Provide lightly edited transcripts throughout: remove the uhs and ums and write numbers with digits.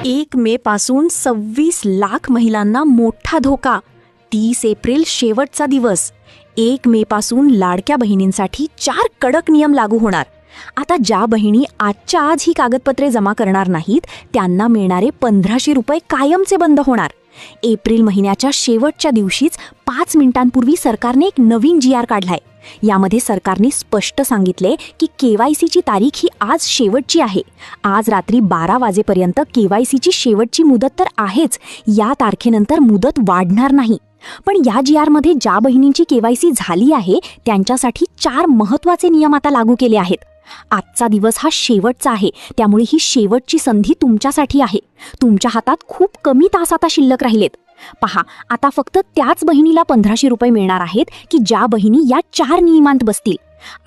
1 मे पासून 26 लाख महिलांना मोठा धोका. 30 एप्रिल शेवटचा दिवस. 1 मे पासून लाडक्या बहिणींसाठी 4 कडक नियम लागू होणार. आता ज्या बहिणी आजच्या आज ही कागदपत्रे जमा करणार नाहीत त्यांना मिळणारे 1500 रुपये कायमचे बंद होणार. एप्रिल महिन्याच्या शेवटच्या दिवशीच 5 मिनिटांपूर्वी सरकारने एक नवीन GR काढलाय. यामध्ये सरकारने स्पष्ट सांगितले की KYCची तारीख ही आज शेवटची आहे. आज रात्री 12 वाजेपर्यंत KYCची शेवटची मुदत तर आहेच, या तारखेनंतर मुदत वाढणार नाही. पण या GR मध्ये ज्या बहिणींची KYC झाली आहे त्यांच्यासाठी 4 महत्त्वाचे नियम आता लागू केले आहेत. आजचा दिवस हा शेवटचा आहे, त्यामुळे ही शेवटची संधी तुमच्यासाठी आहे. तुमच्या हातात खूप कमी तास आता शिल्लक राहिलेत. पहा, आता फक्त त्याच बहिणीला 1500 रुपये मिळणार आहेत की ज्या बहिणी या 4 नियमांत बसतील.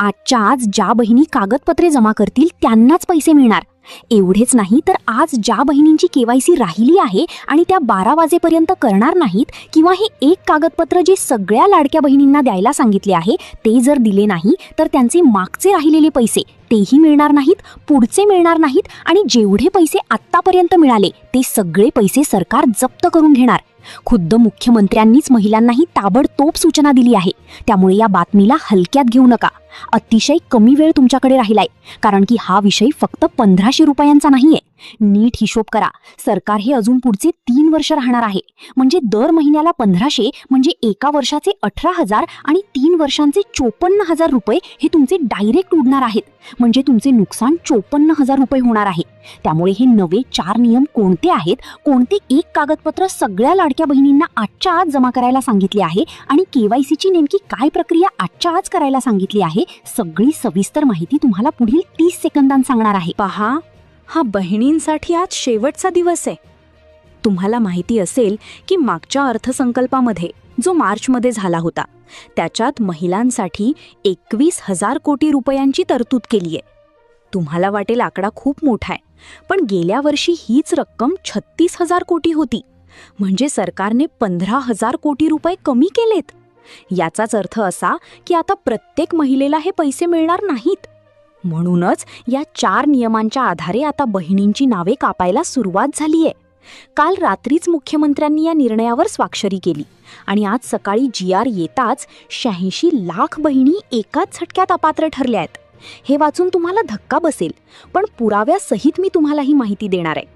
आजच्या आज ज्या बहिणी कागदपत्रे जमा करतील त्यांनाच पैसे मिळणार. एवढेच नाही तर आज ज्या बहिणींची KYC राहिली आहे आणि त्या 12 वाजेपर्यंत करणार नाहीत किंवा हे एक कागदपत्र जे सगळ्या लाडक्या बहिणींना द्यायला सांगितले आहे ते जर दिले नाही तर त्यांचे मागचे राहिलेले पैसे तेही मिळणार नाहीत, पुढचे मिळणार नाहीत आणि जेवढे पैसे आत्तापर्यंत मिळाले ते सगळे पैसे सरकार जप्त करून घेणार. खुद्द मुख्यमंत्र्यांनीच महिलांनाही ताबडतोब सूचना दिली आहे. त्यामुळे या बातमीला हलक्यात घेऊ नका. अतिशय कमी वेळ तुमच्याकडे राहिलाय, कारण की हा विषय फक्त 1500 रुपयांचा नाहीये. नीट हिशोब करा. सरकार हे अजून पुढचे 3 वर्ष राहणार आहे. म्हणजे दर महिन्याला 1500 म्हणजे एका वर्षाचे 18,000 आणि 3 वर्षांचे 54,000 रुपये हे तुमचे डायरेक्ट उडणार आहेत. म्हणजे तुमचे नुकसान 54,000 रुपये होणार आहे. त्यामुळे हे नवे 4 नियम कोणते आहेत, कोणते एक कागदपत्र सगळ्या लाडक्या बहिणींना आजच्या आज जमा करायला सांगितले आहे आणि KYCची नेमकी काय प्रक्रिया आजच्या आज करायला सांगितली आहे, सगळी सविस्तर माहिती तुम्हाला पुढील 30 सेकंदांत सांगणार आहे. पहा, हा बहिणींसाठी आज शेवटचा दिवस आहे. तुम्हाला माहिती असेल की मागच्या अर्थसंकल्पामध्ये जो मार्चमध्ये झाला होता त्याच्यात महिलांसाठी 21,000 कोटी रुपयांची तरतूद केली आहे. तुम्हाला वाटेल आकडा खूप मोठा आहे, पण गेल्या वर्षी हीच रक्कम 36,000 कोटी होती. म्हणजे सरकारने 15,000 कोटी रुपये कमी केलेत. याचाच अर्थ असा की आता प्रत्येक महिलेला हे पैसे मिळणार नाहीत. म्हणूनच या 4 नियमांच्या आधारे आता बहिणींची नावे कापायला सुरुवात झालीये. काल रात्रीच मुख्यमंत्र्यांनी या निर्णयावर स्वाक्षरी केली आणि आज सकाळी GR येताच 86 लाख बहिणी एकाच झटक्यात अपात्र ठरल्या आहेत. हे वाचून तुम्हाला धक्का बसेल, पण पुराव्यासहित मी तुम्हाला ही माहिती देणार आहे.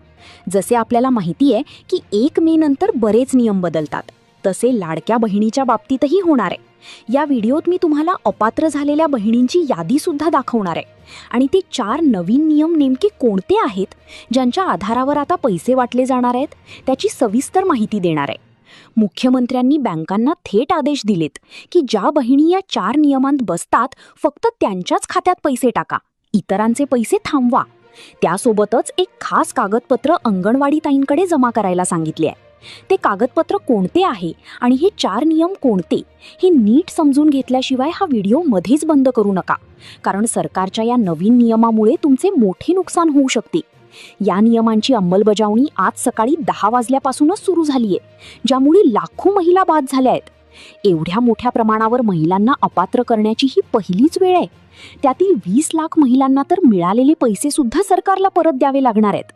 जसे आपल्याला माहिती आहे की 1 मे नंतर बरेच नियम बदलतात, तसे लाडक्या बहिणीच्या बाबतीतही होणार आहे. या व्हिडिओत मी तुम्हाला अपात्र झालेल्या बहिणींची यादी सुद्धा दाखवणार आहे आणि ते 4 नवीन नियम नेमके कोणते आहेत ज्यांच्या आधारावर आता पैसे वाटले जाणार आहेत त्याची सविस्तर माहिती देणार आहे. मुख्यमंत्र्यांनी बँकांना थेट आदेश दिलेत की ज्या बहिणी या 4 नियमांत बसतात फक्त त्यांच्याच खात्यात पैसे टाका, इतरांचे पैसे थांबवा. त्यासोबतच एक खास कागदपत्र अंगणवाडी ताईंकडे जमा करायला सांगितले आहे. ते कागदपत्र कोणते आहे आणि हे 4 नियम कोणते हे नीट समजून घेतल्याशिवाय हा व्हिडिओ मध्येच बंद करू नका, कारण सरकारच्या या नवीन नियमामुळे तुमचे मोठे नुकसान होऊ शकते. या नियमांची अंमलबजावणी आज सकाळी 10 वाजल्यापासूनच सुरू झालीये, ज्यामुळे लाखो महिला बाद झाल्या आहेत. एवढ्या मोठ्या प्रमाणावर महिलांना अपात्र करण्याची ही पहिलीच वेळ आहे. त्यातील 20 लाख महिलांना तर मिळालेले पैसे सुद्धा सरकारला परत द्यावे लागणार आहेत.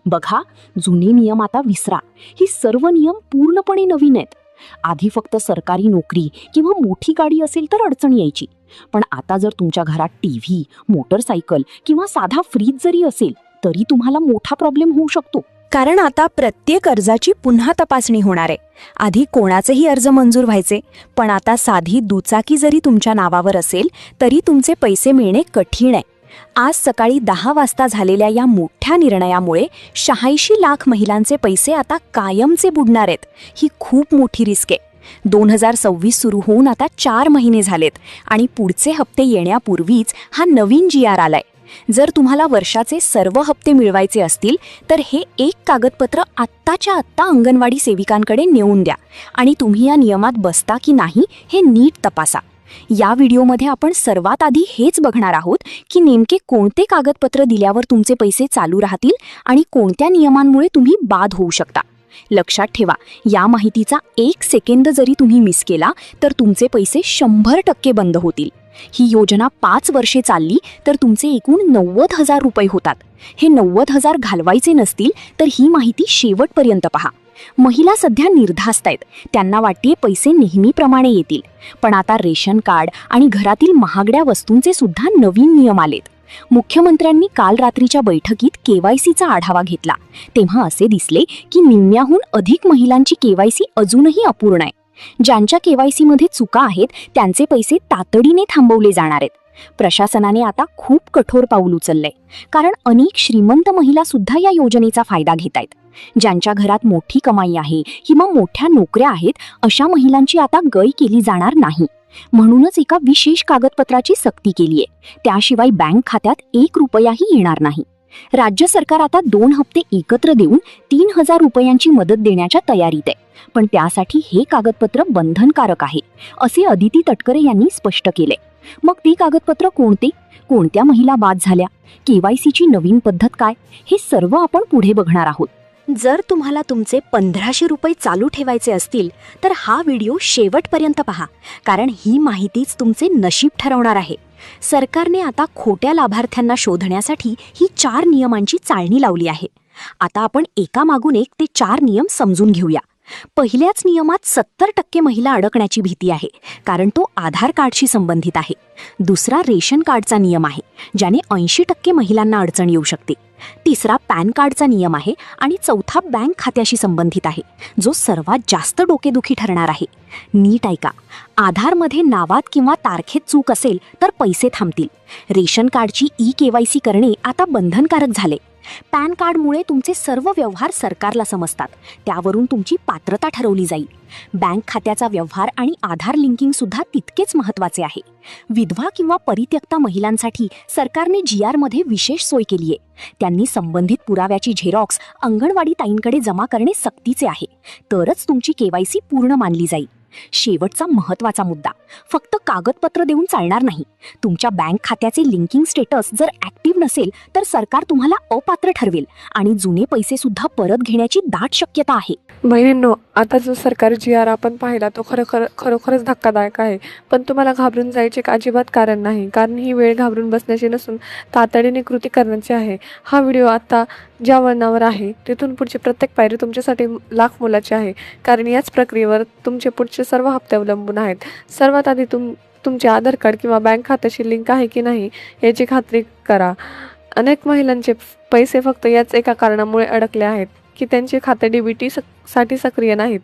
बघा, जुने नियम आता विसरा. ही सर्व नियम पूर्णपणे नवीन आहेत. आधी फक्त सरकारी नोकरी किंवा मोठी गाडी असेल तर अडचण यायची, पण आता जर तुमच्या घरात TV, मोटरसायकल किंवा साधा फ्रीज जरी असेल तरी तुम्हाला मोठा प्रॉब्लेम होऊ शकतो. कारण आता प्रत्येक अर्जाची पुन्हा तपासणी होणार आहे. आधी कोणाचेही अर्ज मंजूर व्हायचे, पण आता साधी दुचाकी जरी तुमच्या नावावर असेल तरी तुमचे पैसे मिळणे कठीण आहे. आज सकाळी 10 वाजता झालेल्या या मोठ्या निर्णयामुळे 86 लाख महिलांचे पैसे आता कायमचे बुडणार आहेत. ही खूप मोठी रिस्क आहे. 2026 सुरू होऊन आता 4 महिने झालेत आणि पुढचे हप्ते येण्यापूर्वीच हा नवीन GR आलाय. जर तुम्हाला वर्षाचे सर्व हप्ते मिळवायचे असतील तर हे एक कागदपत्र आत्ताच्या आत्ता अंगणवाडी सेविकांकडे नेऊन द्या आणि तुम्ही या नियमात बसता की नाही हे नीट तपासा. या व्हिडिओमध्ये आपण सर्वात आधी हेच बघणार आहोत की नेमके कोणते कागदपत्र दिल्यावर तुमचे पैसे चालू राहतील आणि कोणत्या नियमांमुळे तुम्ही बाद होऊ शकता. लक्षात ठेवा, या माहितीचा 1 सेकंद जरी तुम्ही मिस केला तर तुमचे पैसे 100% बंद होतील. ही योजना 5 वर्षे चालली तर तुमचे एकूण 90,000 रुपये होतात. हे 90,000 घालवायचे नसतील तर ही माहिती शेवटपर्यंत पहा. महिला सध्या निर्धास्त आहेत. त्यांना वाटते पैसे नेहमीप्रमाणे येतील. पण आता रेशन कार्ड आणि घरातील महागड्या वस्तूंचे सुद्धा नवीन नियम आलेत. मुख्यमंत्र्यांनी काल रात्रीच्या बैठकीत केवायसीचा आढावा घेतला. तेव्हा असे दिसले की निम्म्याहून अधिक महिलांची केवायसी अजूनही अपूर्ण आहे. ज्यांच्या केवायसीमध्ये चुका आहेत त्यांचे पैसे तातडीने थांबवले जाणार आहेत. प्रशासनाने आता खूप कठोर पाऊल उचललंय, कारण अनेक श्रीमंत महिला सुद्धा या योजनेचा फायदा घेत आहेत. ज्यांच्या घरात मोठी कमाई आहे किंवा मोठ्या नोकऱ्या आहेत अशा महिलांची आता गय केली जाणार नाही. म्हणूनच एका विशेष कागदपत्राची सक्ती केली आहे. त्याशिवाय बँक खात्यात 1 रुपयाही येणार नाही. राज्य सरकार आता 2 हप्ते एकत्र देऊन 3,000 रुपयांची मदत देण्याच्या तयारीत आहे. पण त्यासाठी हे कागदपत्र बंधनकारक आहे, असे अदिती तटकरे यांनी स्पष्ट केले. मग ती कागदपत्र कोणती? कोणत्या महिला बाद झाल्या? केवायसीची नवीन पद्धत काय? हे सर्व आपण पुढे बघणार आहोत. जर तुम्हाला तुमचे 1,500 रुपये चालू ठेवायचे असतील तर हा व्हिडिओ शेवटपर्यंत पहा, कारण ही माहितीच तुमचे नशीब ठरवणार आहे. सरकारने आता खोट्या लाभार्थ्यांना शोधण्यासाठी ही 4 नियमांची चाळणी लावली आहे. आता आपण एकामागून एक ते 4 नियम समजून घेऊया. पहिल्याच नियमात 70% महिला अडकण्याची भीती आहे, कारण तो आधार कार्डशी संबंधित आहे. दुसरा रेशन कार्डचा नियम आहे, ज्याने 80% महिलांना अडचण येऊ शकते. तिसरा पॅन कार्डचा नियम आहे आणि चौथा बँक खात्याशी संबंधित आहे, जो सर्वात जास्त डोकेदुखी ठरणार आहे. नीट ऐका. आधारमध्ये नावात किंवा तारखेत चूक असेल तर पैसे थांबतील. रेशन कार्डची केवायसी करणे आता बंधनकारक झाले. पॅन कार्डमुळे तुमचे सर्व व्यवहार सरकारला समजतात. त्यावरून तुमची पात्रता ठरवली जाईल. बँक खात्याचा व्यवहार आणि आधार लिंकिंग सुद्धा तितकेच महत्त्वाचे आहे. विधवा किंवा परित्यक्ता महिलांसाठी सरकारने GR मध्ये विशेष सोय केली आहे. त्यांनी संबंधित पुराव्याची झेरॉक्स अंगणवाडी ताईंकडे जमा करणे सक्तीचे आहे. तरच तुमची केवायसी पूर्ण मानली जाईल. शेवटचा महत्त्वाचा मुद्दा, फक्त कागदपत्र देऊन चालणार नाही. तुमच्या बँक खात्याचे लिंकिंग स्टेटस जर ॲक्टिव्ह नसेल तर सरकार तुम्हाला अपात्र ठरवेल आणि जुने पैसे सुद्धा परत घेण्याची दाट शक्यता आहे. बहिणींनो, आता जो सरकारी GR आपण पाहिला तो खरोखरच धक्कादायक आहे. पण तुम्हाला घाबरून जायचे अजिबात कारण नाही, कारण ही वेळ घाबरून बसण्याची नसून तातडीने कृती करण्याची आहे. हा व्हिडिओ आता ज्या वळणावर आहे तिथून पुढची प्रत्येक पायरी तुमच्यासाठी लाख मोलाची आहे, कारण याच प्रक्रियेवर तुमचे पुढचे सर्व हप्ते अवलंबून आहेत. सर्वात आधी तुमचे आधार कार्ड किंवा बँक खात्याशी लिंक आहे की नाही याची खात्री करा. अनेक महिलांचे पैसे फक्त याच एका कारणामुळे अडकले आहेत की त्यांचे खाते DBT साठी सक्रिय नाहीत.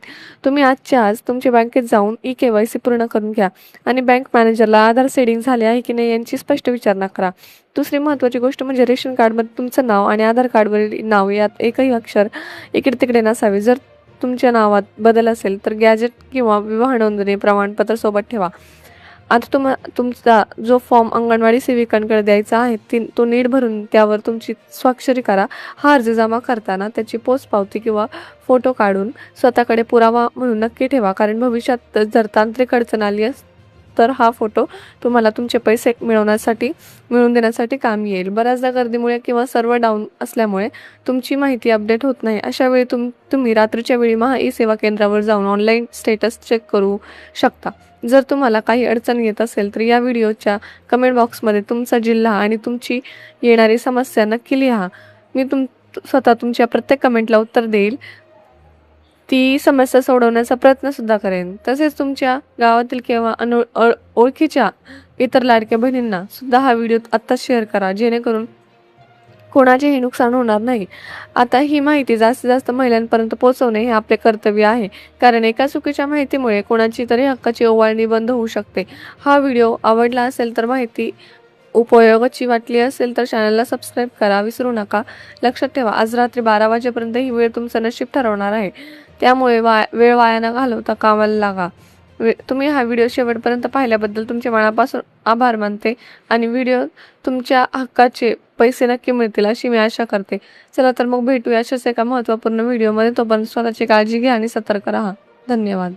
तुम्ही आजच्या आज तुमच्या बँकेत जाऊन केवायसी पूर्ण करून घ्या आणि बँक मॅनेजरला आधार सेडिंग झाले आहे की नाही यांची स्पष्ट विचारणा करा. दुसरी महत्त्वाची गोष्ट म्हणजे रेशन कार्डमध्ये तुमचं नाव आणि आधार कार्डवरील नाव यात एकही अक्षर इकडे तिकडे नसावे. जर तुमच्या नावात बदल असेल तर गॅजेट किंवा विवाह नोंदणी प्रमाणपत्र सोबत ठेवा. आता तुमचा जो फॉर्म अंगणवाडी सेविकांकडे द्यायचा आहे तो नीट भरून त्यावर तुमची स्वाक्षरी करा. हा अर्ज जमा करताना त्याची पोचपावती किंवा फोटो काढून स्वतःकडे पुरावा म्हणून नक्की ठेवा, कारण भविष्यात जर तांत्रिक अडचण आली तर हा फोटो तुम्हाला तुमचे पैसे मिळवून देण्यासाठी काम येईल. बऱ्याचदा गर्दीमुळे किंवा सर्व्हर डाऊन असल्यामुळे तुमची माहिती अपडेट होत नाही. अशा वेळी तुम्ही रात्रीच्या वेळी सेवा केंद्रावर जाऊन ऑनलाईन स्टेटस चेक करू शकता. जर तुम्हाला काही अडचण येत असेल तर या व्हिडिओच्या कमेंट बॉक्समध्ये तुमचा जिल्हा आणि तुमची येणारी समस्या नक्की लिहा. मी स्वतः तुमच्या प्रत्येक कमेंटला उत्तर देईल. ती समस्या सोडवण्याचा प्रयत्न सुद्धा करेन. तसेच तुमच्या गावातील किंवा ओळखीच्या इतर लाडक्या बहिणींना सुद्धा हा व्हिडिओ आत्ताच शेअर करा, जेणेकरून कोणाचेही नुकसान होणार नाही. आता ही माहिती जास्तीत जास्त महिलांपर्यंत पोहोचवणे हे आपले कर्तव्य आहे, कारण एका चुकीच्या माहितीमुळे कोणाची तरी हक्काची ओवाळणी बंद होऊ शकते. हा व्हिडिओ आवडला असेल तर माहिती उपयोगाची वाटली असेल तर चॅनलला सबस्क्राईब करा विसरू नका. लक्षात ठेवा, आज रात्री 12 वाजेपर्यंत ही वेळ तुमचं नशीब ठरवणार आहे. त्यामुळे वेळ वाया न घालवता कामाला लागा. तुम्ही हा व्हिडिओ शेवटपर्यंत पाहिल्याबद्दल तुमचे मनापासून आभार मानते आणि व्हिडिओ तुमच्या हक्काचे पैसे नक्की मिळतील अशी मी आशा करते. चला तर मग भेटूया अशाच एका महत्त्वपूर्ण व्हिडिओमध्ये. तोपर्यंत स्वतःची काळजी घ्या आणि सतर्क राहा. धन्यवाद.